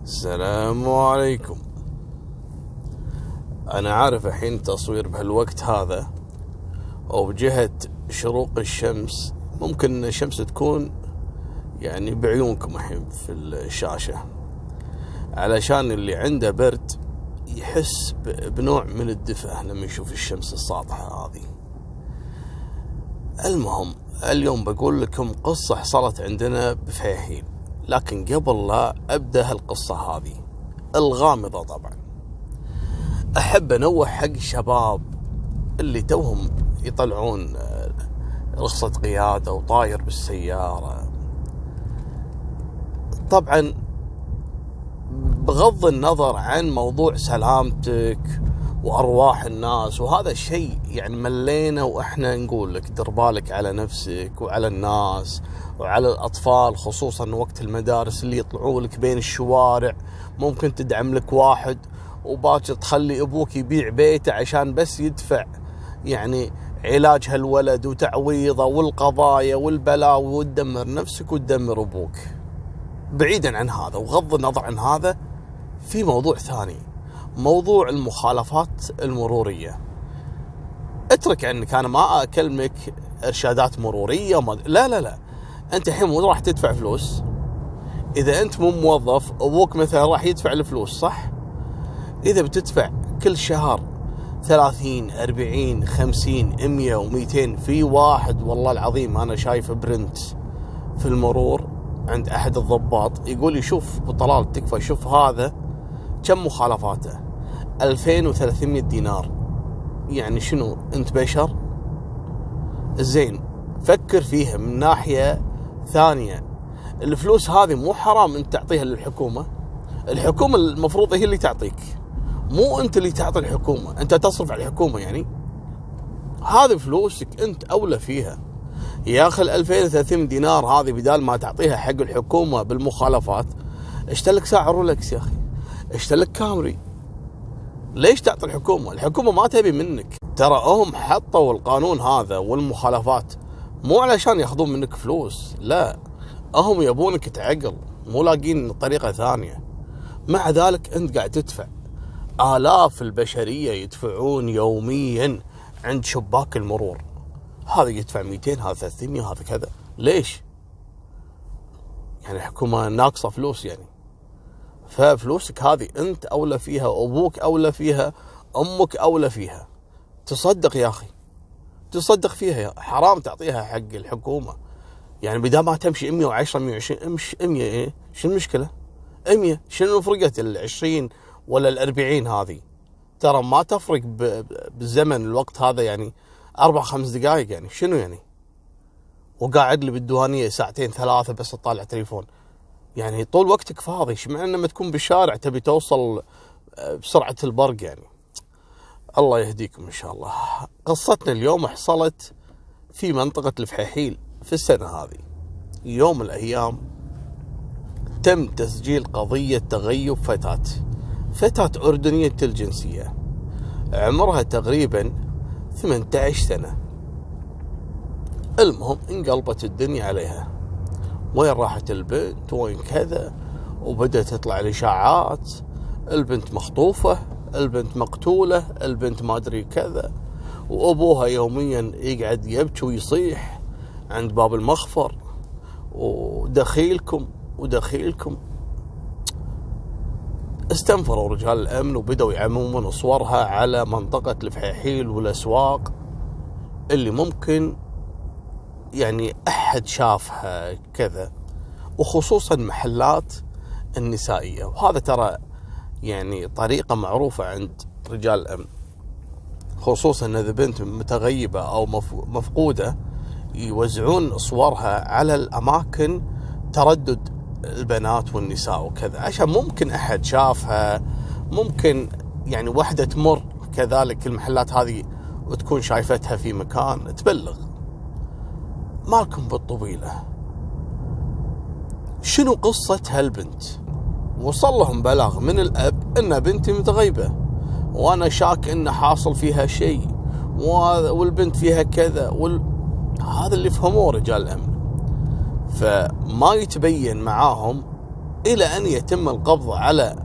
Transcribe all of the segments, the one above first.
السلام عليكم. أنا عارف الحين تصوير بهالوقت هذا وبجهة شروق الشمس، ممكن الشمس تكون يعني بعيونكم الحين في الشاشة، علشان اللي عنده برد يحس بنوع من الدفء لما يشوف الشمس الساطعة هذه. المهم اليوم بقول لكم قصة حصلت عندنا بفيحين، لكن قبل لا أبدأ هالقصة هذه الغامضة طبعا أحب أنوه حق الشباب اللي توهم يطلعون رخصة قيادة وطاير بالسيارة. طبعا بغض النظر عن موضوع سلامتك وأرواح الناس، وهذا الشيء يعني ملينا وإحنا نقول لك دير بالك على نفسك وعلى الناس وعلى الأطفال، خصوصا وقت المدارس اللي يطلعوا لك بين الشوارع. ممكن تدعم لك واحد وباكر تخلي أبوك يبيع بيته عشان بس يدفع يعني علاج هالولد وتعويضه والقضايا والبلاوي، وتدمر نفسك وتدمر أبوك. بعيدا عن هذا وغض النظر عن هذا، في موضوع ثاني، موضوع المخالفات المرورية. اترك عنك، أنا ما أكلمك إرشادات مرورية لا أنت الحين مو راح تدفع فلوس. إذا أنت مو موظف، أبوك مثلا راح يدفع الفلوس صح؟ إذا بتدفع كل شهر 30 40 50 100 و200، في واحد والله العظيم أنا شايف برنت في المرور عند أحد الضباط يقول لي شوف بطلال تكفى، شوف هذا كم مخالفاته، 2300 دينار. يعني شنو أنت بشر؟ زين فكر فيها من ناحية ثانية، الفلوس هذه مو حرام أنت تعطيها للحكومة؟ الحكومة المفروض هي اللي تعطيك، مو أنت اللي تعطي الحكومة. أنت تصرف على الحكومة يعني؟ هذه فلوسك أنت أولى فيها يا أخي. 2300 دينار هذه بدال ما تعطيها حق الحكومة بالمخالفات، اشترك ساعة رولكس يا أخي، اشترك كامري. ليش تعطي الحكومة؟ الحكومة ما تبي منك. ترى هم حطوا القانون هذا والمخالفات مو علشان ياخذون منك فلوس، لا، هم يبونك تعقل، مو لاقين طريقة ثانية. مع ذلك أنت قاعد تدفع. آلاف البشرية يدفعون يوميا عند شباك المرور، هذا يدفع 200، هذا 300، هذا كذا. ليش؟ يعني الحكومة ناقصة فلوس يعني؟ ففلوسك هذه أنت أولى فيها، أبوك أولى فيها، أمك أولى فيها. تصدق يا أخي، تصدق فيها، حرام تعطيها حق الحكومة. يعني بدل ما تمشي 110 120 امشي 100. إيه شو المشكلة؟ 100 شنو فرقت 20 ولا 40 هذه؟ ترى ما تفرق بالزمن الوقت هذا، يعني 4-5 دقائق، يعني شنو يعني؟ وقاعد لي بالديوانية 2-3 بس اطالع تليفون. يعني طول وقتك فاضي، شمعنا لما تكون بالشارع تبي توصل بسرعة البرق يعني. الله يهديكم إن شاء الله. قصتنا اليوم حصلت في منطقة الفحيحيل في السنة هذه. يوم من الأيام تم تسجيل قضية تغيب فتاة أردنية الجنسية، عمرها تقريبا 18 سنة. المهم انقلبت الدنيا عليها، وين راحت البنت، وين كذا، وبدأت تطلع الإشاعات، البنت مخطوفة، البنت مقتولة، البنت ما أدري كذا. وأبوها يوميا يقعد يبكي ويصيح عند باب المخفر، ودخيلكم. استنفروا رجال الأمن وبدأوا يعممون صورها على منطقة الفحيحيل والأسواق اللي ممكن يعني أحد شافها كذا، وخصوصا محلات النسائية. وهذا ترى يعني طريقة معروفة عند رجال الأمن، خصوصا إذا بنت متغيبة أو مفقودة يوزعون صورها على الأماكن تردد البنات والنساء وكذا، عشان ممكن أحد شافها، ممكن يعني واحدة تمر كذلك المحلات هذه وتكون شايفتها في مكان تبلغ. مالكم بالطويلة، شنو قصة هالبنت؟ وصل لهم بلاغ من الأب إن بنتي متغيبة، وأنا شاك إن حاصل فيها شيء، والبنت فيها كذا هذا اللي فهموه رجال الأمن. فما يتبين معاهم إلى أن يتم القبض على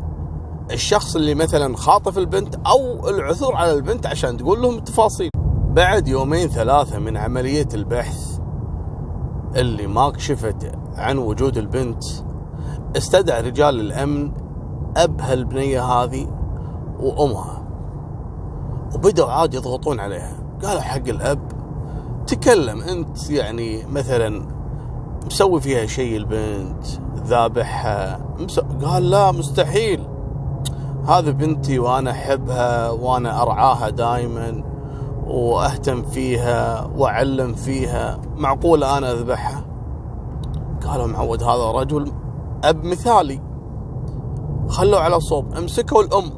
الشخص اللي مثلا خاطف البنت أو العثور على البنت عشان تقول لهم التفاصيل. بعد 2-3 من عملية البحث اللي ما كشفت عن وجود البنت، استدعى رجال الأمن أب هالبنية هذه وأمها، وبدأوا عاد يضغطون عليها. قالوا حق الأب تكلم أنت، يعني مثلا مسوي فيها شيء البنت، ذابحها، قال لا مستحيل، هذه بنتي وأنا أحبها وأنا أرعاها دائما وأهتم فيها وأعلم فيها، معقولة أنا أذبحها؟ قالوا معود هذا رجل أب مثالي. خلوا على صوب، امسكوا الأم.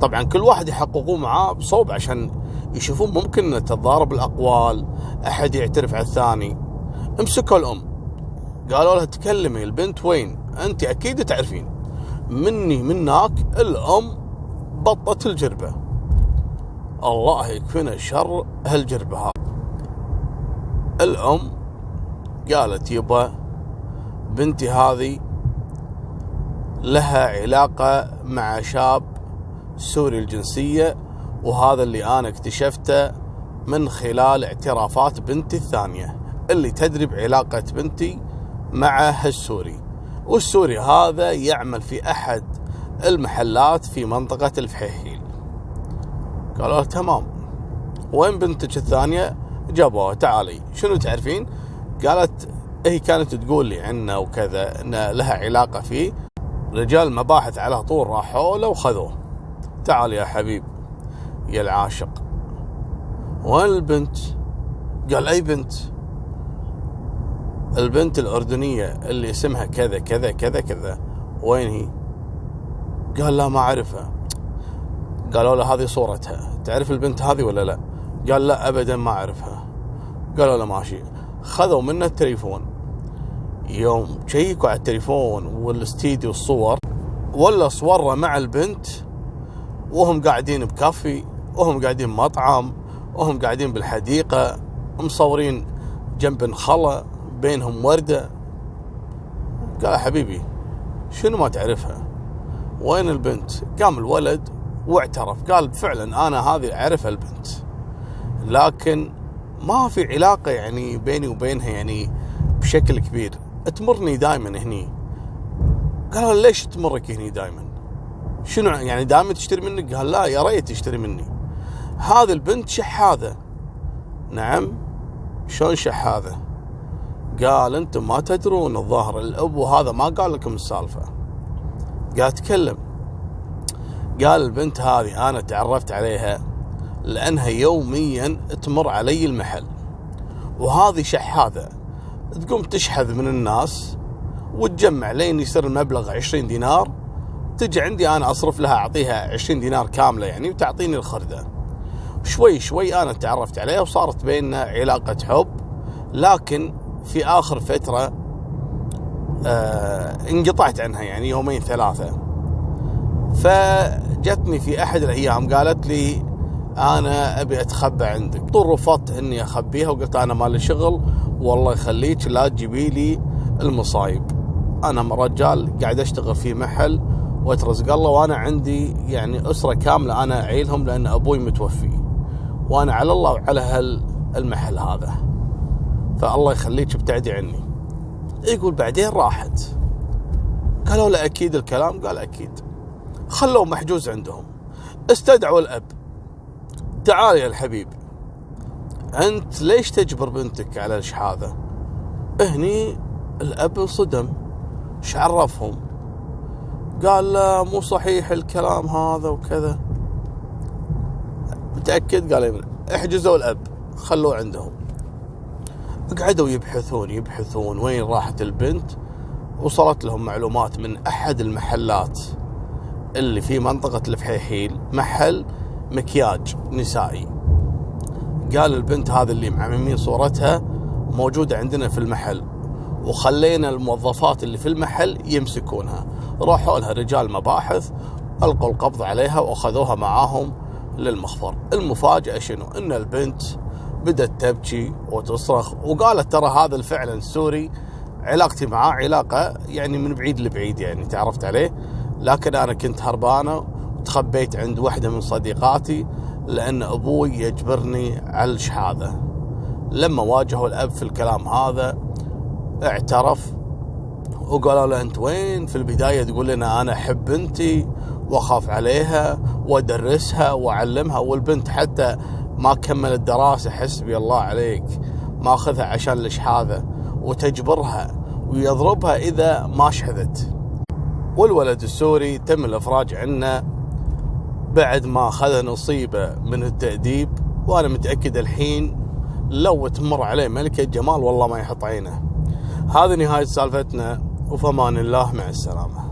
طبعا كل واحد يحققوا معاه بصوب عشان يشوفون ممكن أن تتضارب الأقوال، أحد يعترف على الثاني. امسكوا الأم، قالوا لها تكلمي البنت وين؟ أنت أكيد تعرفين مني منك. الأم بطت الجربة، الله يكفينا شر هالجربة هذه. الأم قالت يبا بنتي هذه لها علاقة مع شاب سوري الجنسية، وهذا اللي أنا اكتشفته من خلال اعترافات بنتي الثانية اللي تدري بعلاقة بنتي مع هالسوري، والسوري هذا يعمل في أحد المحلات في منطقة الفحيحيل. قالوا تمام، وين بنتك الثانية؟ جابوها، تعالي شنو تعرفين؟ قالت هي كانت تقول لي عنه وكذا، إن لها علاقة فيه. رجال مباحث على طول راحوا له وخذوه. تعال يا حبيب يا العاشق، وين البنت؟ قال أي بنت؟ البنت الأردنية اللي اسمها كذا كذا كذا كذا، وين هي؟ قال لا ما أعرفها. قالوا له هذه صورتها، تعرف البنت هذه ولا لا؟ قال لا أبدا ما أعرفها. قالوا له ماشي. خذوا منه التليفون، يوم شيكوا على التليفون والاستيديو الصور، ولا صوره مع البنت وهم قاعدين بكافي، وهم قاعدين مطعم، وهم قاعدين بالحديقة، مصورين جنب نخلة بينهم وردة. قال حبيبي شنو ما تعرفها؟ وين البنت؟ قام الولد واعترف، قال فعلا أنا هذه أعرف البنت، لكن ما في علاقة يعني بيني وبينها يعني بشكل كبير، تمرني دائما هني. قال ليش تمرك هني دائما؟ شنو يعني دائما تشتري منك؟ قال لا يا ريت تشتري مني، هذه البنت شحاذة. نعم شلون شحاذة؟ قال انتم ما تدرون، الظاهر الاب وهذا ما قال لكم السالفة. قال تكلم. قال البنت هذه انا تعرفت عليها لانها يوميا تمر علي المحل، وهذه شحاذة تقوم تشحذ من الناس وتجمع لين يصير المبلغ 20 دينار، تجي عندي انا اصرف لها، اعطيها 20 دينار كاملة يعني، وتعطيني الخردة. شوي شوي انا تعرفت عليها وصارت بيننا علاقة حب، لكن في آخر فترة انقطعت عنها يعني 2-3. فجتني في أحد الأيام قالت لي أنا أبي أتخبى عندك. طول رفضت أني أخبيها وقلت أنا مالي شغل، والله يخليك لا تجيبي لي المصايب، أنا رجال قاعد أشتغل في محل وأترزق الله، وأنا عندي يعني أسرة كاملة أنا أعيلهم لأن أبوي متوفي، وأنا على الله وعلى المحل هذا، فالله يخليك ابتعدي عني. يقول بعدين راحت، قالوا له أكيد الكلام؟ قال أكيد. خلوه محجوز عندهم، استدعوا الأب، تعال يا الحبيب أنت ليش تجبر بنتك على الشحاذة؟ هني الأب انصدم، ايش عرفهم؟ قال لا مو صحيح الكلام هذا وكذا. متأكد؟ قال احجزوا الأب خلوه عندهم. قعدوا يبحثون وين راحت البنت. وصلت لهم معلومات من أحد المحلات اللي في منطقة الفحيحيل، محل مكياج نسائي. قال البنت هذه اللي معممين صورتها موجودة عندنا في المحل، وخلينا الموظفات اللي في المحل يمسكونها. راحوا لها رجال مباحث، ألقوا القبض عليها وأخذوها معاهم للمخفر. المفاجأة شنو؟ إن البنت بدأت تبكي وتصرخ، وقالت ترى هذا الفعل السوري علاقتي معاه علاقة يعني من بعيد لبعيد، يعني تعرفت عليه، لكن أنا كنت هربانة وتخبيت عند واحدة من صديقاتي لأن أبوي يجبرني على الشهادة. لما واجهوا الأب في الكلام هذا اعترف وقالوا له أنت وين؟ في البداية تقول لنا أنا أحب بنتي وأخاف عليها وأدرسها وأعلمها، والبنت حتى ما كملت دراسة، حسبي الله عليك، ما أخذها عشان الشهادة، وتجبرها ويضربها إذا ما شهدت. والولد السوري تم الإفراج عنه بعد ما أخذ نصيبه من التأديب، وأنا متأكد الحين لو تمر عليه ملكة جمال والله ما يحط عينه. هذه نهاية سالفتنا، وفمان الله، مع السلامة.